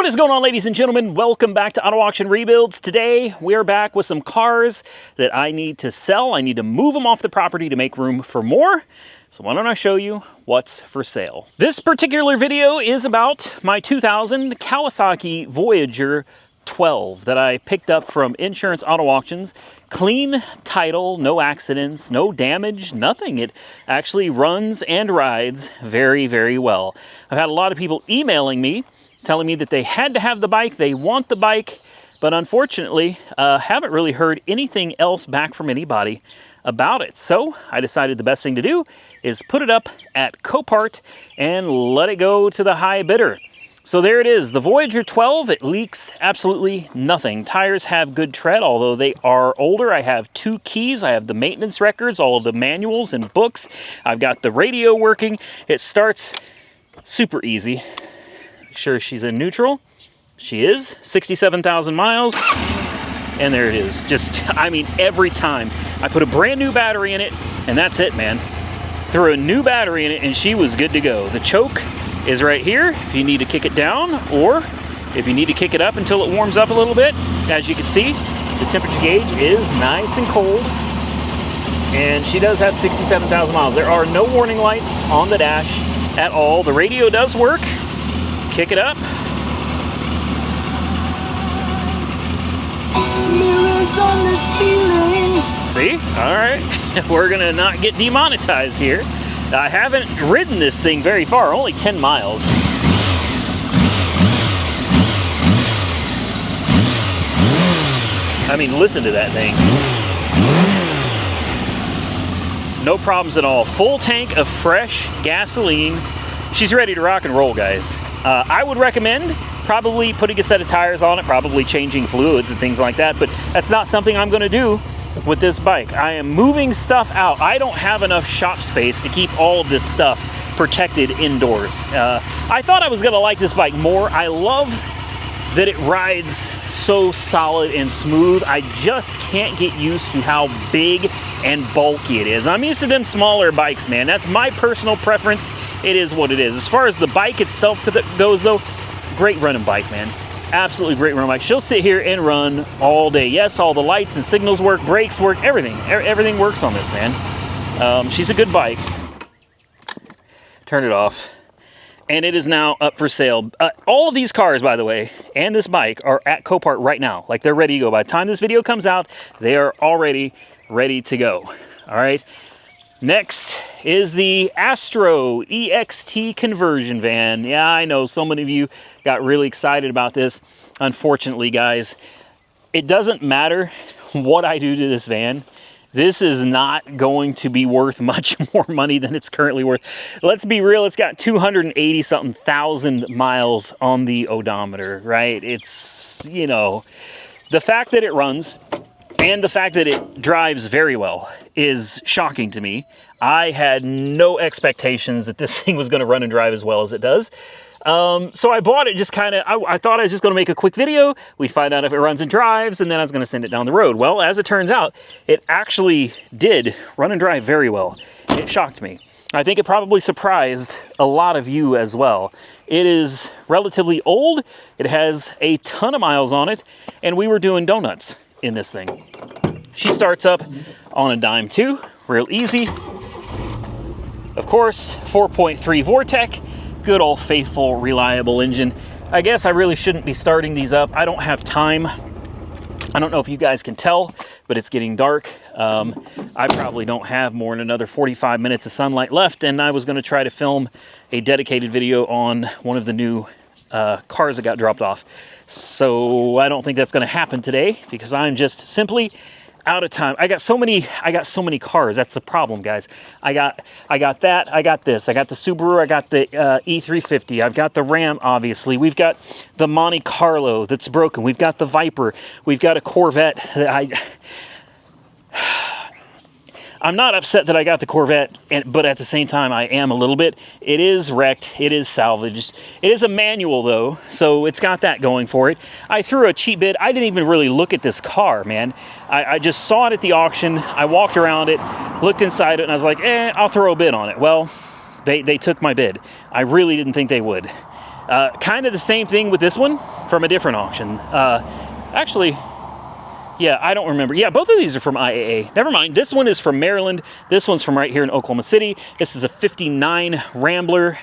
What is going on, ladies and gentlemen? Welcome back to Auto Auction Rebuilds. Today, we're back with some cars that I need to sell. I need to move them off the property to make room for more. So why don't I show you what's for sale? This particular video is about my 2000 Kawasaki Voyager XII that I picked up from Insurance Auto Auctions. Clean title, no accidents, no damage, nothing. It actually runs and rides very, very well. I've had a lot of people emailing me telling me that they had to have the bike, they want the bike, but unfortunately haven't really heard anything else back from anybody about it. So I decided the best thing to do is put it up at Copart and let it go to the high bidder. So there it is, the Voyager 12. It leaks absolutely nothing. Tires have good tread, although they are older. I have 2 keys. I have the maintenance records, all of the manuals and books. I've got the radio working. It starts super easy. Make sure she's in neutral. She is. 67,000 miles. And there it is. Just, I mean, every time. I put a brand new battery in it, and that's it, man. Threw a new battery in it, and she was good to go. The choke is right here if you need to kick it down, or if you need to kick it up until it warms up a little bit. As you can see, the temperature gauge is nice and cold, and she does have 67,000 miles. There are no warning lights on the dash at all. The radio does work. Kick it up. Mirrors on the ceiling. See? All right. We're gonna not get demonetized here. I haven't ridden this thing very far, only 10 miles. I mean, listen to that thing. No problems at all. Full tank of fresh gasoline. She's ready to rock and roll, guys. I would recommend probably putting a set of tires on it, probably changing fluids and things like that, but that's not something I'm gonna do with this bike. I am moving stuff out. I don't have enough shop space to keep all of this stuff protected indoors. I thought I was gonna like this bike more. I love that it rides so solid and smooth. I just can't get used to how big and bulky it is. I'm used to them smaller bikes, man. That's my personal preference. It is what it is. As far as the bike itself goes, though, great running bike, man. Absolutely great running bike. She'll sit here and run all day. Yes, all the lights and signals work, brakes work, everything. Everything works on this, man. She's a good bike. Turn it off. And it is now up for sale. All of these cars, by the way, and this bike are at Copart right now. Like, they're ready to go. By the time this video comes out, they are already ready to go. All right. Next is the Astro EXT conversion van. Yeah, I know so many of you got really excited about this. Unfortunately, guys, it doesn't matter what I do to this van. This is not going to be worth much more money than it's currently worth. Let's be real, it's got 280-something thousand miles on the odometer, right? It's, you know, the fact that it runs and the fact that it drives very well is shocking to me. I had no expectations that this thing was going to run and drive as well as it does. So I bought it just kind of, I thought I was just going to make a quick video. We'd find out if it runs and drives, and then I was going to send it down the road. Well, as it turns out, it actually did run and drive very well. It shocked me. I think it probably surprised a lot of you as well. It is relatively old. It has a ton of miles on it, and we were doing donuts in this thing. She starts up on a dime too, real easy. Of course, 4.3 Vortec. Good old faithful, reliable engine. I guess I really shouldn't be starting these up. I don't have time. I don't know if you guys can tell, but it's getting dark. I probably don't have more than another 45 minutes of sunlight left, and I was going to try to film a dedicated video on one of the new cars that got dropped off. So I don't think that's going to happen today because I'm just simply out of time. I got so many cars. That's the problem, guys. I got that. I got this. I got the Subaru. I got the E350. I've got the Ram, obviously. We've got the Monte Carlo that's broken. We've got the Viper. We've got a Corvette that I'm not upset that I got the Corvette, but at the same time, I am a little bit. It is wrecked. It is salvaged. It is a manual, though, so it's got that going for it. I threw a cheap bid. I didn't even really look at this car, man. I just saw it at the auction. I walked around it, looked inside it, and I was like, I'll throw a bid on it. Well, they took my bid. I really didn't think they would. Kind of the same thing with this one from a different auction. Actually, yeah, I don't remember. Yeah, both of these are from IAA. Never mind. This one is from Maryland. This one's from right here in Oklahoma City. This is a 59 Rambler.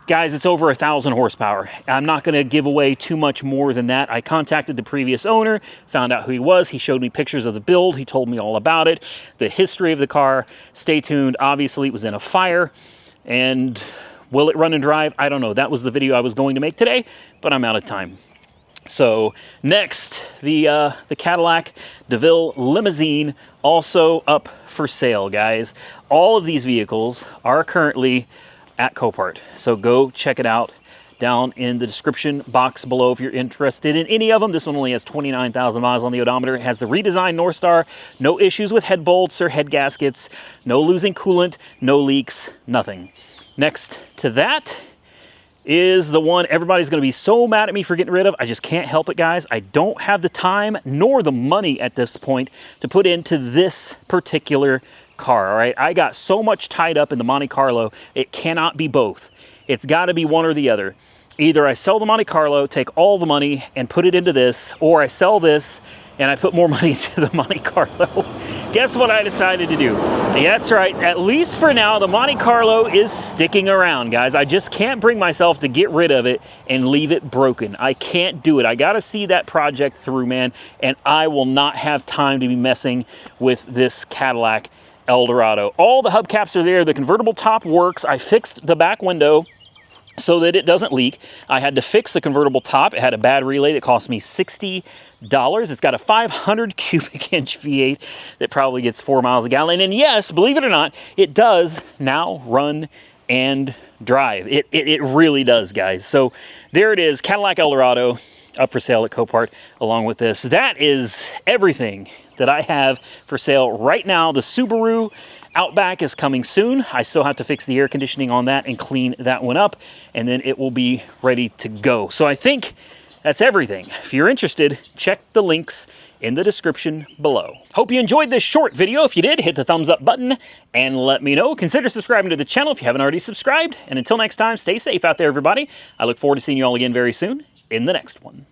Guys, it's over 1,000 horsepower. I'm not going to give away too much more than that. I contacted the previous owner, found out who he was. He showed me pictures of the build. He told me all about it, the history of the car. Stay tuned. Obviously, it was in a fire. And will it run and drive? I don't know. That was the video I was going to make today, but I'm out of time. So next, the Cadillac DeVille limousine, also up for sale, guys. All of these vehicles are currently at Copart, so go check it out down in the description box below if you're interested in any of them. This one only has 29,000 miles on the odometer. It has the redesigned North Star, no issues with head bolts or head gaskets, no losing coolant, no leaks, nothing. Next to that is the one everybody's going to be so mad at me for getting rid of. I just can't help it, guys. I don't have the time nor the money at this point to put into this particular car, all right? I got so much tied up in the Monte Carlo, it cannot be both. It's got to be one or the other. Either I sell the Monte Carlo, take all the money and put it into this, or I sell this and I put more money into the Monte Carlo. Guess what I decided to do? Yeah, that's right. At least for now, the Monte Carlo is sticking around, guys. I just can't bring myself to get rid of it and leave it broken. I can't do it. I got to see that project through, man, and I will not have time to be messing with this Cadillac El Dorado. All the hubcaps are there. The convertible top works. I fixed the back window so that it doesn't leak. I had to fix the convertible top. It had a bad relay that cost me $60. It's got a 500 cubic inch V8 that probably gets 4 miles a gallon. And yes, believe it or not, it does now run and drive. It really does, guys. So there it is, Cadillac El Dorado, up for sale at Copart along with this. That is everything that I have for sale right now. The Subaru Outback is coming soon. I still have to fix the air conditioning on that and clean that one up, and then it will be ready to go. So I think that's everything. If you're interested, check the links in the description below. Hope you enjoyed this short video. If you did, hit the thumbs up button and let me know. Consider subscribing to the channel if you haven't already subscribed. And until next time, stay safe out there, everybody. I look forward to seeing you all again very soon in the next one.